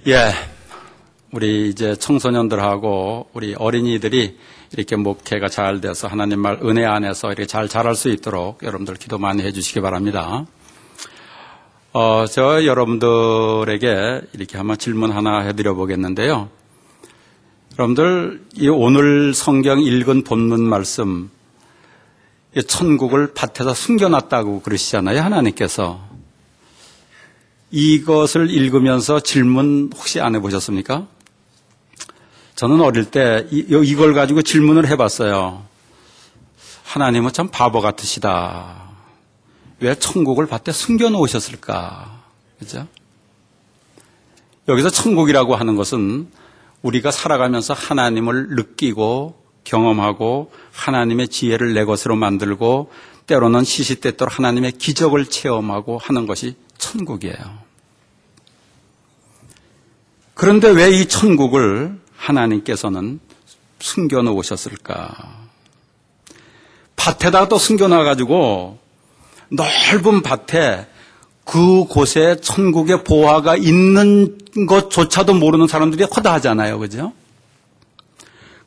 예, 우리 이제 청소년들하고 우리 어린이들이 이렇게 목회가 잘 돼서 하나님 말 은혜 안에서 이렇게 잘 자랄 수 있도록 여러분들 기도 많이 해주시기 바랍니다. 저 여러분들에게 이렇게 한번 질문 하나 해드려 보겠는데요. 여러분들 이 오늘 성경 읽은 본문 말씀, 천국을 밭에서 숨겨놨다고 그러시잖아요, 하나님께서. 이것을 읽으면서 질문 혹시 안 해보셨습니까? 저는 어릴 때 이걸 가지고 질문을 해봤어요. 하나님은 참 바보 같으시다. 왜 천국을 밭에 숨겨놓으셨을까? 그죠? 여기서 천국이라고 하는 것은 우리가 살아가면서 하나님을 느끼고 경험하고 하나님의 지혜를 내 것으로 만들고 때로는 시시때때로 하나님의 기적을 체험하고 하는 것이 천국이에요. 그런데 왜 이 천국을 하나님께서는 숨겨놓으셨을까? 밭에다가 또 숨겨놔가지고 넓은 밭에 그곳에 천국의 보화가 있는 것조차도 모르는 사람들이 허다하잖아요. 그죠?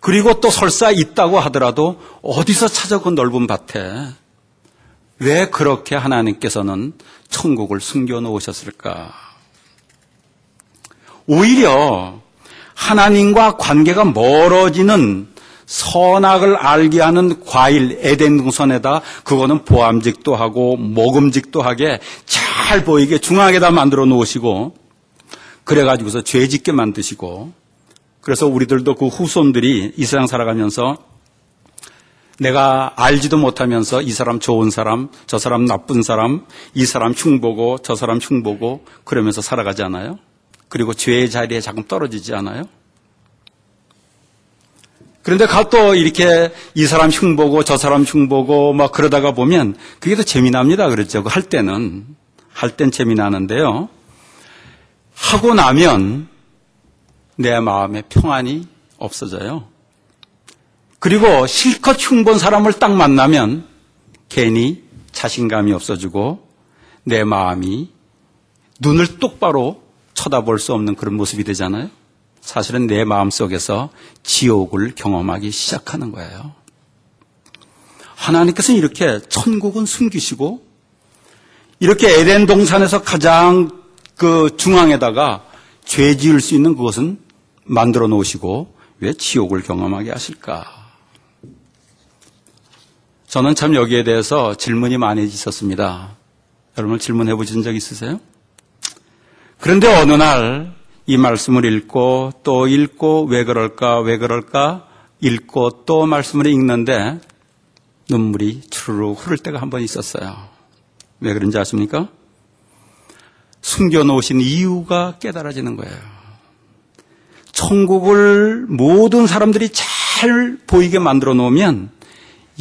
그리고 또 설사 있다고 하더라도 어디서 찾아 그 넓은 밭에 왜 그렇게 하나님께서는 천국을 숨겨놓으셨을까? 오히려 하나님과 관계가 멀어지는 선악을 알게 하는 과일, 에덴 동산에다 그거는 보암직도 하고 먹음직도 하게 잘 보이게 중앙에다 만들어 놓으시고 그래가지고서 죄짓게 만드시고 그래서 우리들도 그 후손들이 이 세상 살아가면서 내가 알지도 못하면서 이 사람 좋은 사람, 저 사람 나쁜 사람, 이 사람 흉보고 저 사람 흉보고 그러면서 살아가지 않아요? 그리고 죄의 자리에 자꾸 떨어지지 않아요? 그런데 또 이렇게 이 사람 흉보고 저 사람 흉보고 막 그러다가 보면 그게 더 재미납니다. 그렇죠? 할 땐 재미나는데요. 하고 나면 내 마음에 평안이 없어져요. 그리고 실컷 흉본 사람을 딱 만나면 괜히 자신감이 없어지고 내 마음이 눈을 똑바로 쳐다볼 수 없는 그런 모습이 되잖아요. 사실은 내 마음속에서 지옥을 경험하기 시작하는 거예요. 하나님께서는 이렇게 천국은 숨기시고 이렇게 에덴 동산에서 가장 그 중앙에다가 죄 지을 수 있는 그것은 만들어 놓으시고 왜 지옥을 경험하게 하실까? 저는 참 여기에 대해서 질문이 많이 있었습니다. 여러분 질문해 보신 적 있으세요? 그런데 어느 날 이 말씀을 읽고 또 읽고 왜 그럴까 읽고 또 말씀을 읽는데 눈물이 주르륵 흐를 때가 한 번 있었어요. 왜 그런지 아십니까? 숨겨놓으신 이유가 깨달아지는 거예요. 천국을 모든 사람들이 잘 보이게 만들어 놓으면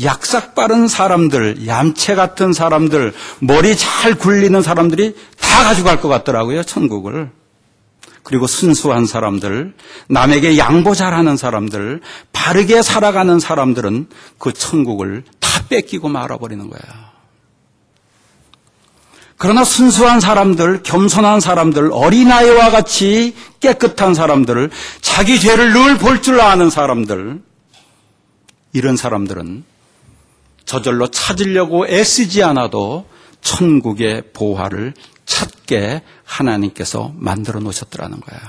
약삭 빠른 사람들, 얌체 같은 사람들, 머리 잘 굴리는 사람들이 다 가져갈 것 같더라고요, 천국을. 그리고 순수한 사람들, 남에게 양보 잘하는 사람들, 바르게 살아가는 사람들은 그 천국을 다 뺏기고 말아버리는 거예요. 그러나 순수한 사람들, 겸손한 사람들, 어린아이와 같이 깨끗한 사람들, 자기 죄를 늘 볼 줄 아는 사람들, 이런 사람들은 저절로 찾으려고 애쓰지 않아도 천국의 보화를 찾게 하나님께서 만들어 놓으셨더라는 거예요.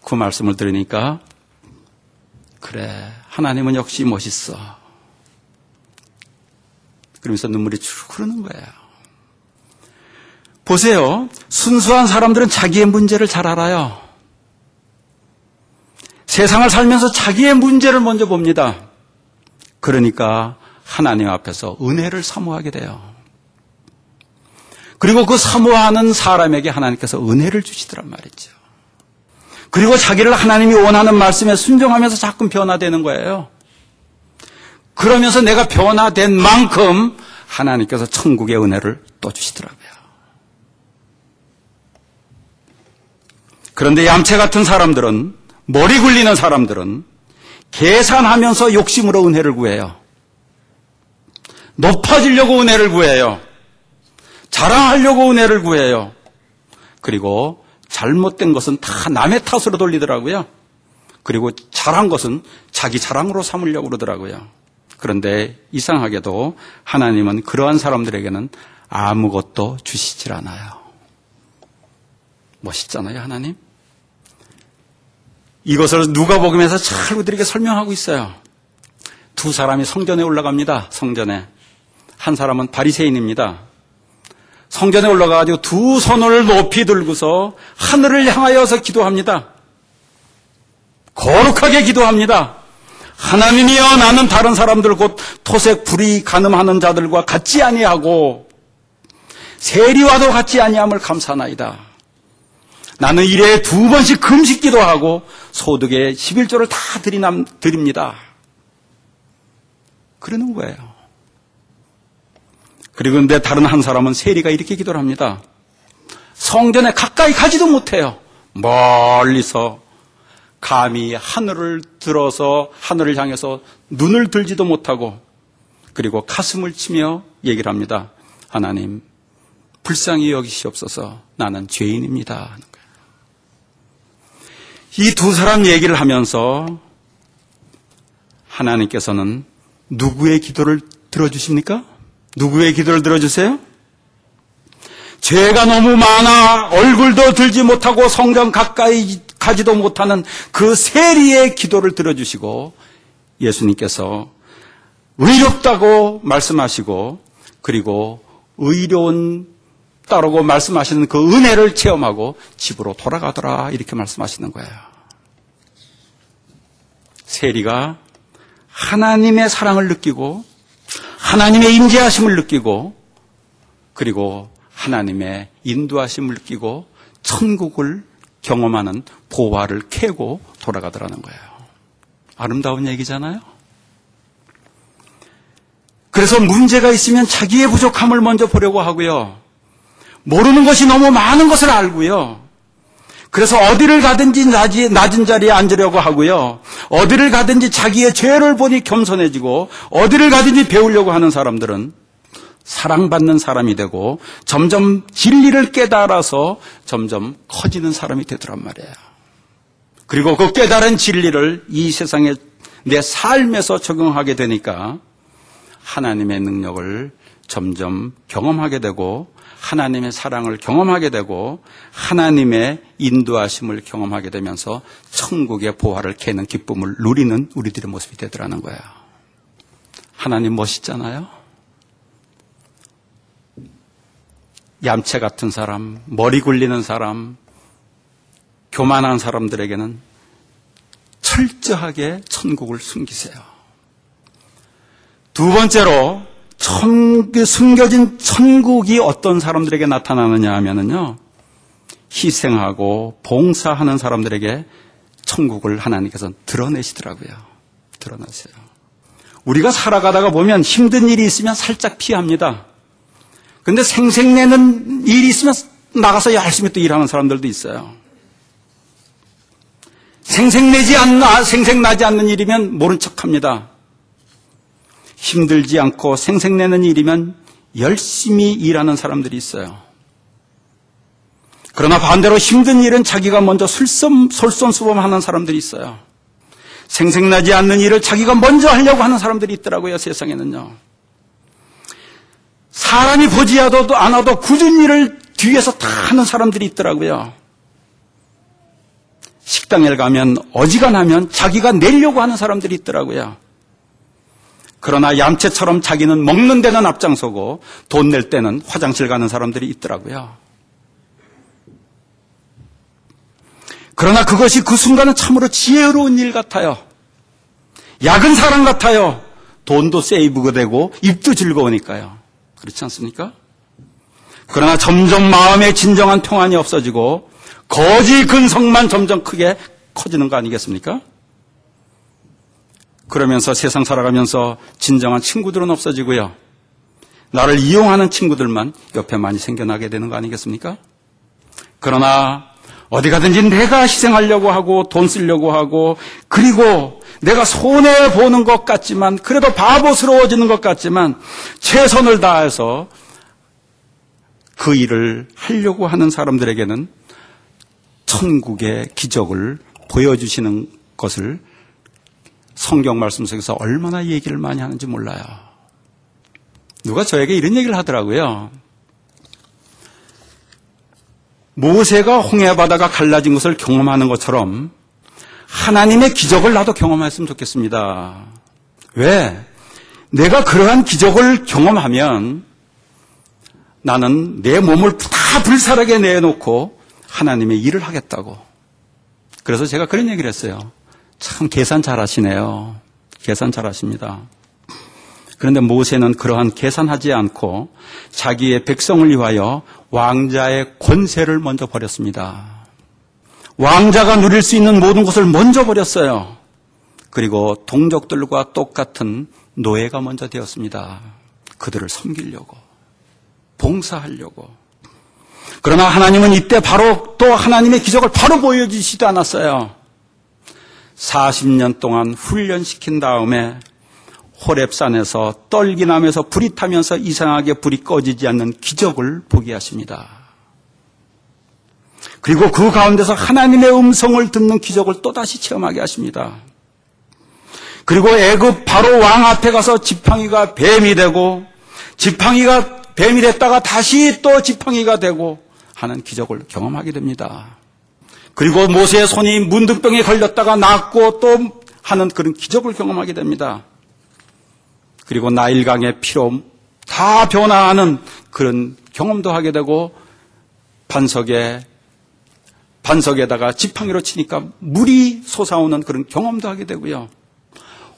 그 말씀을 들으니까 그래, 하나님은 역시 멋있어. 그러면서 눈물이 쭉 흐르는 거예요. 보세요. 순수한 사람들은 자기의 문제를 잘 알아요. 세상을 살면서 자기의 문제를 먼저 봅니다. 그러니까 하나님 앞에서 은혜를 사모하게 돼요. 그리고 그 사모하는 사람에게 하나님께서 은혜를 주시더란 말이죠. 그리고 자기를 하나님이 원하는 말씀에 순종하면서 자꾸 변화되는 거예요. 그러면서 내가 변화된 만큼 하나님께서 천국의 은혜를 또 주시더라고요. 그런데 얌체 같은 사람들은, 머리 굴리는 사람들은 계산하면서 욕심으로 은혜를 구해요. 높아지려고 은혜를 구해요. 자랑하려고 은혜를 구해요. 그리고 잘못된 것은 다 남의 탓으로 돌리더라고요. 그리고 잘한 것은 자기 자랑으로 삼으려고 그러더라고요. 그런데 이상하게도 하나님은 그러한 사람들에게는 아무것도 주시질 않아요. 멋있잖아요, 하나님. 이것을 누가복음에서 잘 우리들에게 설명하고 있어요. 두 사람이 성전에 올라갑니다. 성전에. 한 사람은 바리새인입니다. 성전에 올라가가지고 두 손을 높이 들고서 하늘을 향하여서 기도합니다. 거룩하게 기도합니다. 하나님이여, 나는 다른 사람들 곧 토색 불의 간음하는 자들과 같지 아니하고 세리와도 같지 아니함을 감사하나이다. 나는 일에 2번씩 금식 기도하고 소득의 11조를 다 드립니다. 그러는 거예요. 그리고 근데 다른 한 사람은 세리가 이렇게 기도를 합니다. 성전에 가까이 가지도 못해요. 멀리서 감히 하늘을 들어서 하늘을 향해서 눈을 들지도 못하고, 그리고 가슴을 치며 얘기를 합니다. 하나님, 불쌍히 여기시옵소서. 나는 죄인입니다. 하는 거예요. 이 두 사람 얘기를 하면서 하나님께서는 누구의 기도를 들어주십니까? 누구의 기도를 들어주세요? 죄가 너무 많아 얼굴도 들지 못하고 성전 가까이 가지도 못하는 그 세리의 기도를 들어주시고, 예수님께서 의롭다고 말씀하시고, 그리고 의로운 따르고 말씀하시는 그 은혜를 체험하고 집으로 돌아가더라, 이렇게 말씀하시는 거예요. 세리가 하나님의 사랑을 느끼고 하나님의 임재하심을 느끼고, 그리고 하나님의 인도하심을 느끼고 천국을 경험하는 보화를 캐고 돌아가더라는 거예요. 아름다운 얘기잖아요. 그래서 문제가 있으면 자기의 부족함을 먼저 보려고 하고요. 모르는 것이 너무 많은 것을 알고요. 그래서 어디를 가든지 낮은 자리에 앉으려고 하고요. 어디를 가든지 자기의 죄를 보니 겸손해지고, 어디를 가든지 배우려고 하는 사람들은 사랑받는 사람이 되고 점점 진리를 깨달아서 점점 커지는 사람이 되더란 말이에요. 그리고 그 깨달은 진리를 이 세상에 내 삶에서 적용하게 되니까 하나님의 능력을 점점 경험하게 되고, 하나님의 사랑을 경험하게 되고, 하나님의 인도하심을 경험하게 되면서 천국의 보화를 캐는 기쁨을 누리는 우리들의 모습이 되더라는 거예요. 하나님 멋있잖아요. 얌체 같은 사람, 머리 굴리는 사람, 교만한 사람들에게는 철저하게 천국을 숨기세요. 두 번째로 숨겨진 천국이 어떤 사람들에게 나타나느냐 하면은요, 희생하고 봉사하는 사람들에게 천국을 하나님께서 드러내시더라고요. 드러나세요. 우리가 살아가다가 보면 힘든 일이 있으면 살짝 피합니다. 근데 생색내는 일이 있으면 나가서 열심히 또 일하는 사람들도 있어요. 생색나지 않는 일이면 모른 척합니다. 힘들지 않고 생색내는 일이면 열심히 일하는 사람들이 있어요. 그러나 반대로 힘든 일은 자기가 먼저 솔선수범하는 사람들이 있어요. 생색나지 않는 일을 자기가 먼저 하려고 하는 사람들이 있더라고요, 세상에는요. 사람이 보지 않아도 굳은 일을 뒤에서 다 하는 사람들이 있더라고요. 식당에 가면 어지간하면 자기가 내려고 하는 사람들이 있더라고요. 그러나 얌체처럼 자기는 먹는 데는 앞장서고 돈 낼 때는 화장실 가는 사람들이 있더라고요. 그러나 그것이 그 순간은 참으로 지혜로운 일 같아요. 야근 사람 같아요. 돈도 세이브가 되고 입도 즐거우니까요. 그렇지 않습니까? 그러나 점점 마음의 진정한 평안이 없어지고 거지 근성만 점점 크게 커지는 거 아니겠습니까? 그러면서 세상 살아가면서 진정한 친구들은 없어지고요. 나를 이용하는 친구들만 옆에 많이 생겨나게 되는 거 아니겠습니까? 그러나 어디 가든지 내가 희생하려고 하고 돈 쓰려고 하고, 그리고 내가 손해보는 것 같지만, 그래도 바보스러워지는 것 같지만 최선을 다해서 그 일을 하려고 하는 사람들에게는 천국의 기적을 보여주시는 것을 성경 말씀 속에서 얼마나 얘기를 많이 하는지 몰라요. 누가 저에게 이런 얘기를 하더라고요. 모세가 홍해 바다가 갈라진 것을 경험하는 것처럼 하나님의 기적을 나도 경험했으면 좋겠습니다. 왜? 내가 그러한 기적을 경험하면 나는 내 몸을 다 불살하게 내놓고 하나님의 일을 하겠다고. 그래서 제가 그런 얘기를 했어요. 참 계산 잘하시네요. 계산 잘하십니다. 그런데 모세는 그러한 계산하지 않고 자기의 백성을 위하여 왕자의 권세를 먼저 버렸습니다. 왕자가 누릴 수 있는 모든 것을 먼저 버렸어요. 그리고 동족들과 똑같은 노예가 먼저 되었습니다. 그들을 섬기려고, 봉사하려고. 그러나 하나님은 이때 바로 또 하나님의 기적을 바로 보여주시지도 않았어요. 40년 동안 훈련시킨 다음에 호렙산에서 떨기나면서 불이 타면서 이상하게 불이 꺼지지 않는 기적을 보게 하십니다. 그리고 그 가운데서 하나님의 음성을 듣는 기적을 또다시 체험하게 하십니다. 그리고 애굽 바로 왕 앞에 가서 지팡이가 뱀이 되고 지팡이가 뱀이 됐다가 다시 또 지팡이가 되고 하는 기적을 경험하게 됩니다. 그리고 모세의 손이 문둥병에 걸렸다가 낫고 또 하는 그런 기적을 경험하게 됩니다. 그리고 나일강의 피로 다 변화하는 그런 경험도 하게 되고 반석에다가 지팡이로 치니까 물이 솟아오는 그런 경험도 하게 되고요.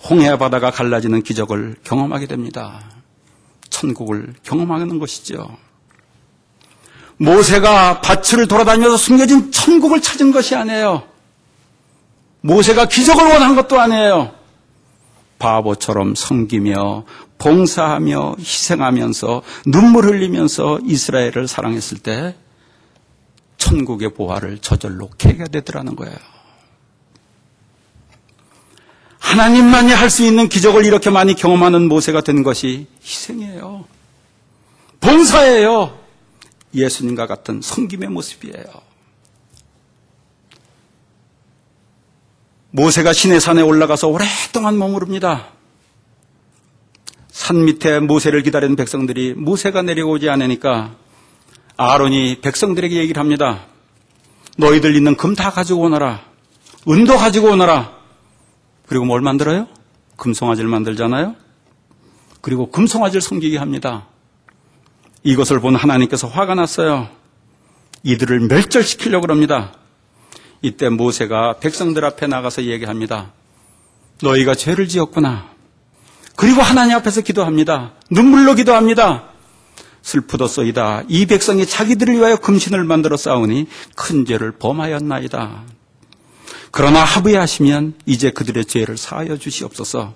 홍해 바다가 갈라지는 기적을 경험하게 됩니다. 천국을 경험하는 것이죠. 모세가 밭을 돌아다니면서 숨겨진 천국을 찾은 것이 아니에요. 모세가 기적을 원한 것도 아니에요. 바보처럼 섬기며 봉사하며 희생하면서 눈물 흘리면서 이스라엘을 사랑했을 때 천국의 보화를 저절로 캐게 되더라는 거예요. 하나님만이 할 수 있는 기적을 이렇게 많이 경험하는 모세가 된 것이 희생이에요. 봉사예요. 예수님과 같은 섬김의 모습이에요. 모세가 시내산에 올라가서 오랫동안 머무릅니다. 산 밑에 모세를 기다리는 백성들이 모세가 내려오지 않으니까 아론이 백성들에게 얘기를 합니다. 너희들 있는 금 다 가지고 오너라. 은도 가지고 오너라. 그리고 뭘 만들어요? 금송아지를 만들잖아요. 그리고 금송아지를 섬기게 합니다. 이것을 본 하나님께서 화가 났어요. 이들을 멸절시키려고 합니다. 이때 모세가 백성들 앞에 나가서 얘기합니다. 너희가 죄를 지었구나. 그리고 하나님 앞에서 기도합니다. 눈물로 기도합니다. 슬프도소이다. 이 백성이 자기들을 위하여 금신을 만들어 싸우니 큰 죄를 범하였나이다. 그러나 합의하시면 이제 그들의 죄를 사하여 주시옵소서.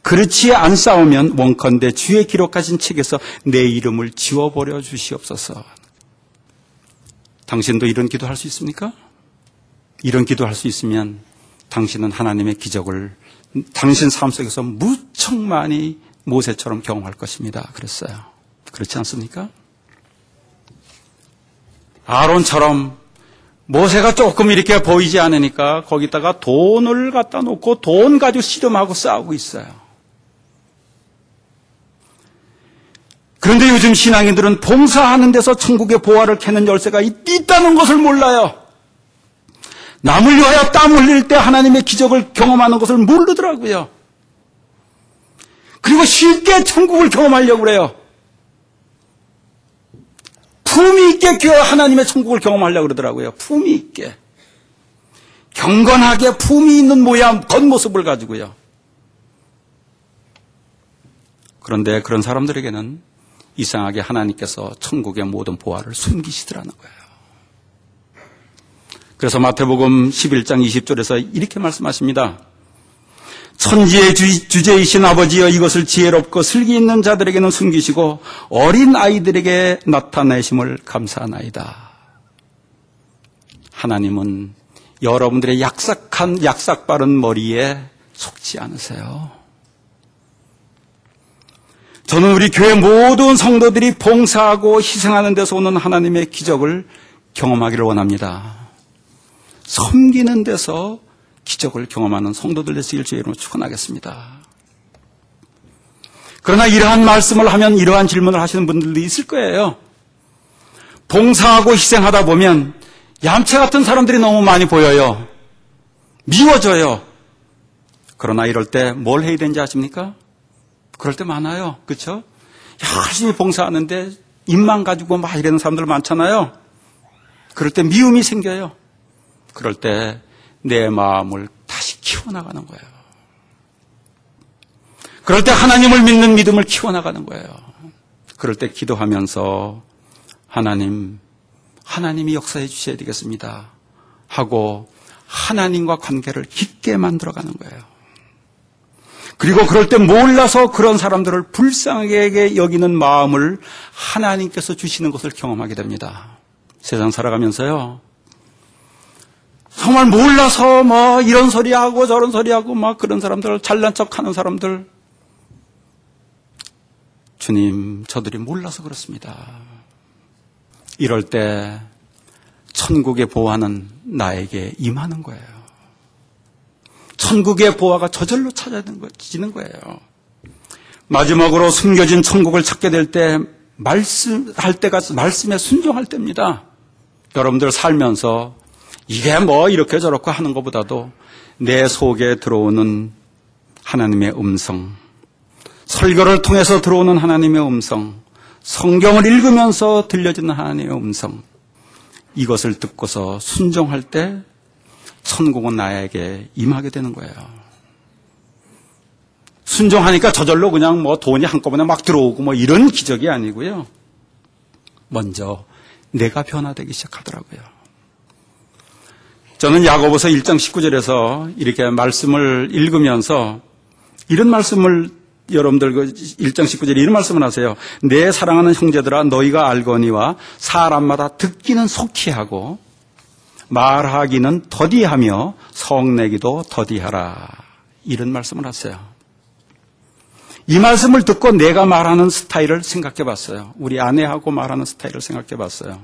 그렇지 않사오면 원컨대 주의 기록하신 책에서 내 이름을 지워버려 주시옵소서. 당신도 이런 기도할 수 있습니까? 이런 기도할 수 있으면 당신은 하나님의 기적을 당신 삶 속에서 무척 많이 모세처럼 경험할 것입니다. 그랬어요. 그렇지 않습니까? 아론처럼 모세가 조금 이렇게 보이지 않으니까 거기다가 돈을 갖다 놓고 돈 가지고 씨름하고 싸우고 있어요. 그런데 요즘 신앙인들은 봉사하는 데서 천국의 보화를 캐는 열쇠가 있다는 것을 몰라요. 남을 위하여 땀 흘릴 때 하나님의 기적을 경험하는 것을 모르더라고요. 그리고 쉽게 천국을 경험하려고 그래요. 품위 있게 하나님의 천국을 경험하려고 그러더라고요. 품위 있게. 경건하게 품위 있는 모양, 겉모습을 가지고요. 그런데 그런 사람들에게는 이상하게 하나님께서 천국의 모든 보화를 숨기시더라는 거예요. 그래서 마태복음 11장 20절에서 이렇게 말씀하십니다. 천지의 주제이신 아버지여 이것을 지혜롭고 슬기 있는 자들에게는 숨기시고 어린 아이들에게 나타내심을 감사하나이다. 하나님은 여러분들의 약삭 바른 머리에 속지 않으세요. 저는 우리 교회 모든 성도들이 봉사하고 희생하는 데서 오는 하나님의 기적을 경험하기를 원합니다. 섬기는 데서 기적을 경험하는 성도들 되시길 주의 이름으로 축원하겠습니다. 그러나 이러한 말씀을 하면 이러한 질문을 하시는 분들도 있을 거예요. 봉사하고 희생하다 보면 얌체 같은 사람들이 너무 많이 보여요. 미워져요. 그러나 이럴 때 뭘 해야 되는지 아십니까? 그럴 때 많아요. 그렇죠? 열심히 봉사하는데 입만 가지고 막 이러는 사람들 많잖아요. 그럴 때 미움이 생겨요. 그럴 때 내 마음을 다시 키워나가는 거예요. 그럴 때 하나님을 믿는 믿음을 키워나가는 거예요. 그럴 때 기도하면서 하나님이 역사해 주셔야 되겠습니다 하고 하나님과 관계를 깊게 만들어가는 거예요. 그리고 그럴 때 몰라서 그런 사람들을 불쌍하게 여기는 마음을 하나님께서 주시는 것을 경험하게 됩니다. 세상 살아가면서요, 정말 몰라서 뭐 이런 소리하고 저런 소리하고 막 그런 사람들, 잘난 척하는 사람들, 주님, 저들이 몰라서 그렇습니다. 이럴 때 천국의 보화는 나에게 임하는 거예요. 천국의 보화가 저절로 찾아지는 거예요. 마지막으로 숨겨진 천국을 찾게 될 때 말씀에 순종할 때입니다. 여러분들 살면서 이게 뭐 이렇게 저렇게 하는 것보다도 내 속에 들어오는 하나님의 음성, 설교를 통해서 들어오는 하나님의 음성, 성경을 읽으면서 들려지는 하나님의 음성, 이것을 듣고서 순종할 때 천국은 나에게 임하게 되는 거예요. 순종하니까 저절로 그냥 뭐 돈이 한꺼번에 막 들어오고 뭐 이런 기적이 아니고요. 먼저 내가 변화되기 시작하더라고요. 저는 야고보서 1장 19절에서 이렇게 말씀을 읽으면서 이런 말씀을 여러분들 1장 19절에 이런 말씀을 하세요. 내 사랑하는 형제들아 너희가 알거니와 사람마다 듣기는 속히 하고 말하기는 더디하며 성내기도 더디하라. 이런 말씀을 하세요. 이 말씀을 듣고 내가 말하는 스타일을 생각해 봤어요. 우리 아내하고 말하는 스타일을 생각해 봤어요.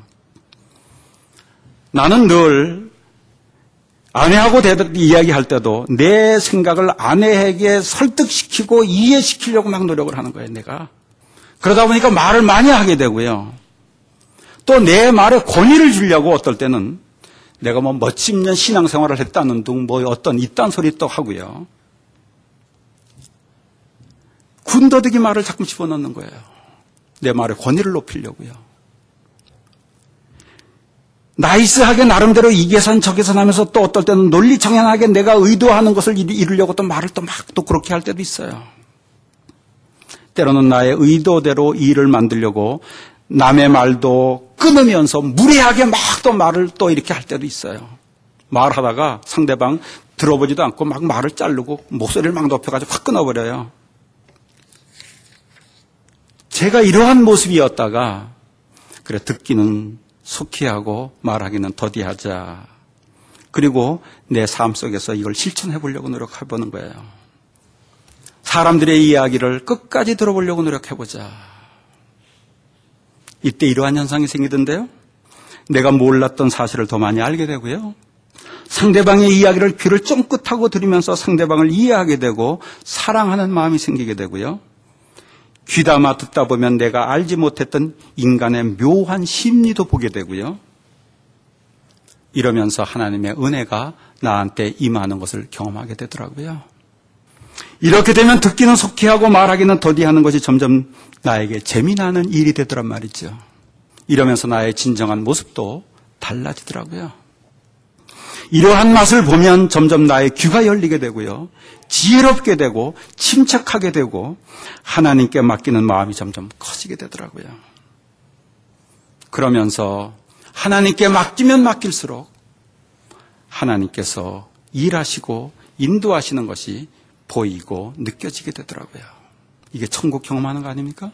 나는 늘 아내하고 이야기할 때도 내 생각을 아내에게 설득시키고 이해시키려고 막 노력을 하는 거예요, 내가. 그러다 보니까 말을 많이 하게 되고요. 또 내 말에 권위를 주려고 어떨 때는 내가 뭐 몇십 년 신앙생활을 했다는 둥 뭐 어떤 이딴 소리 또 하고요. 군더더기 말을 자꾸 집어넣는 거예요. 내 말에 권위를 높이려고요. 나이스하게 나름대로 이 계산 저 계산 하면서 또 어떨 때는 논리정연하게 내가 의도하는 것을 이루려고 또 말을 또 막 또 그렇게 할 때도 있어요. 때로는 나의 의도대로 일을 만들려고 남의 말도 끊으면서 무례하게 막 또 말을 또 이렇게 할 때도 있어요. 말하다가 상대방 들어보지도 않고 막 말을 자르고 목소리를 막 높여가지고 확 끊어버려요. 제가 이러한 모습이었다가 그래 듣기는 속히 하고 말하기는 더디하자. 그리고 내 삶 속에서 이걸 실천해 보려고 노력해 보는 거예요. 사람들의 이야기를 끝까지 들어보려고 노력해 보자. 이때 이러한 현상이 생기던데요. 내가 몰랐던 사실을 더 많이 알게 되고요. 상대방의 이야기를 귀를 쫑긋하고 들으면서 상대방을 이해하게 되고 사랑하는 마음이 생기게 되고요. 귀담아 듣다 보면 내가 알지 못했던 인간의 묘한 심리도 보게 되고요. 이러면서 하나님의 은혜가 나한테 임하는 것을 경험하게 되더라고요. 이렇게 되면 듣기는 속히 하고 말하기는 더디하는 것이 점점 나에게 재미나는 일이 되더란 말이죠. 이러면서 나의 진정한 모습도 달라지더라고요. 이러한 맛을 보면 점점 나의 귀가 열리게 되고요. 지혜롭게 되고 침착하게 되고 하나님께 맡기는 마음이 점점 커지게 되더라고요. 그러면서 하나님께 맡기면 맡길수록 하나님께서 일하시고 인도하시는 것이 보이고 느껴지게 되더라고요. 이게 천국 경험하는 거 아닙니까?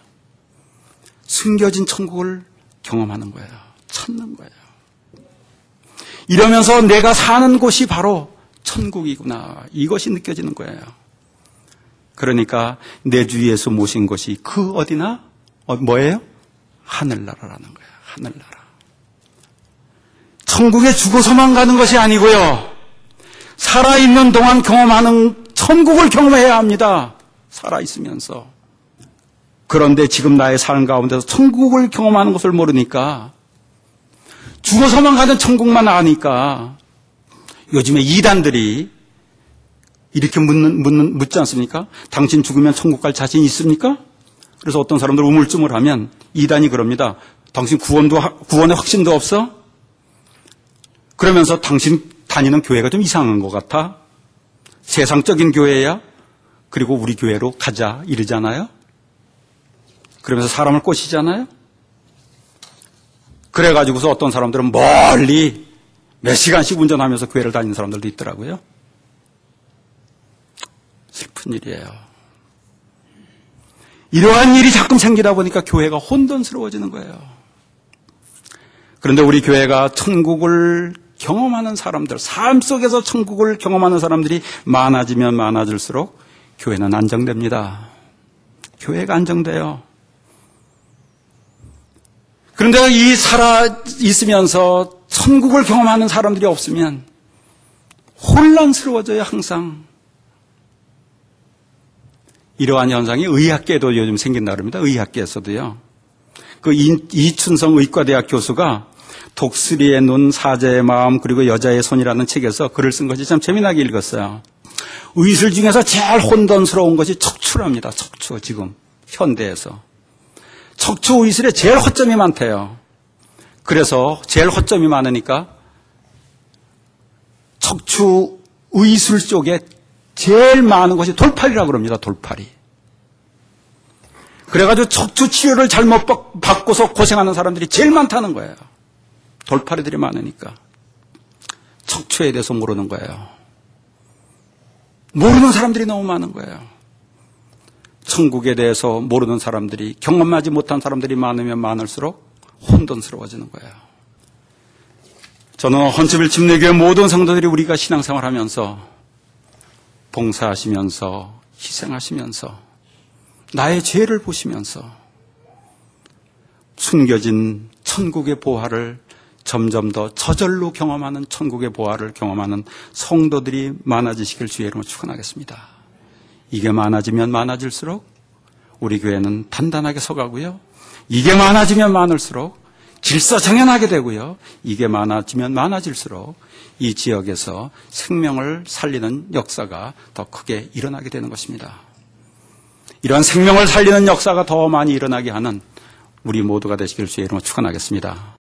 숨겨진 천국을 경험하는 거예요. 찾는 거예요. 이러면서 내가 사는 곳이 바로 천국이구나. 이것이 느껴지는 거예요. 그러니까 내 주 예수 모신 곳이 그 어디나 뭐예요? 하늘나라라는 거예요. 하늘나라. 천국에 죽어서만 가는 것이 아니고요. 살아있는 동안 경험하는 천국을 경험해야 합니다. 살아있으면서. 그런데 지금 나의 삶 가운데서 천국을 경험하는 것을 모르니까, 죽어서만 가는 천국만 아니까 요즘에 이단들이 이렇게 묻지 않습니까? 당신 죽으면 천국 갈 자신 있습니까? 그래서 어떤 사람들 우물쭈물하면 이단이 그럽니다. 당신 구원의 확신도 없어? 그러면서 당신 다니는 교회가 좀 이상한 것 같아? 세상적인 교회야? 그리고 우리 교회로 가자 이러잖아요? 그러면서 사람을 꼬시잖아요? 그래가지고서 어떤 사람들은 멀리 몇 시간씩 운전하면서 교회를 다니는 사람들도 있더라고요. 슬픈 일이에요. 이러한 일이 자꾸 생기다 보니까 교회가 혼돈스러워지는 거예요. 그런데 우리 교회가 천국을 경험하는 사람들, 삶 속에서 천국을 경험하는 사람들이 많아지면 많아질수록 교회는 안정됩니다. 교회가 안정돼요. 그런데 이 살아있으면서 천국을 경험하는 사람들이 없으면 혼란스러워져요, 항상. 이러한 현상이 의학계에도 요즘 생긴다 그럽니다. 의학계에서도요. 그 이춘성 의과대학 교수가 독수리의 눈, 사자의 마음, 그리고 여자의 손이라는 책에서 글을 쓴 것이 참 재미나게 읽었어요. 의술 중에서 제일 혼돈스러운 것이 척추랍니다. 척추, 지금 현대에서. 척추 의술에 제일 허점이 많대요. 그래서 제일 허점이 많으니까 척추 의술 쪽에 제일 많은 것이 돌팔이라고 그럽니다. 돌팔이. 그래가지고 척추 치료를 잘못 받고서 고생하는 사람들이 제일 많다는 거예요. 돌팔이들이 많으니까. 척추에 대해서 모르는 거예요. 모르는 사람들이 너무 많은 거예요. 천국에 대해서 모르는 사람들이, 경험하지 못한 사람들이 많으면 많을수록 혼돈스러워지는 거예요. 저는 헌츠빌 침례교회 모든 성도들이 우리가 신앙생활하면서 봉사하시면서 희생하시면서 나의 죄를 보시면서 숨겨진 천국의 보화를 점점 더 저절로 경험하는 천국의 보화를 경험하는 성도들이 많아지시길 주의 이름으로 축원하겠습니다. 이게 많아지면 많아질수록 우리 교회는 단단하게 서가고요. 이게 많아지면 많을수록 질서정연하게 되고요. 이게 많아지면 많아질수록 이 지역에서 생명을 살리는 역사가 더 크게 일어나게 되는 것입니다. 이러한 생명을 살리는 역사가 더 많이 일어나게 하는 우리 모두가 되시길 주의 이름으로 축원하겠습니다.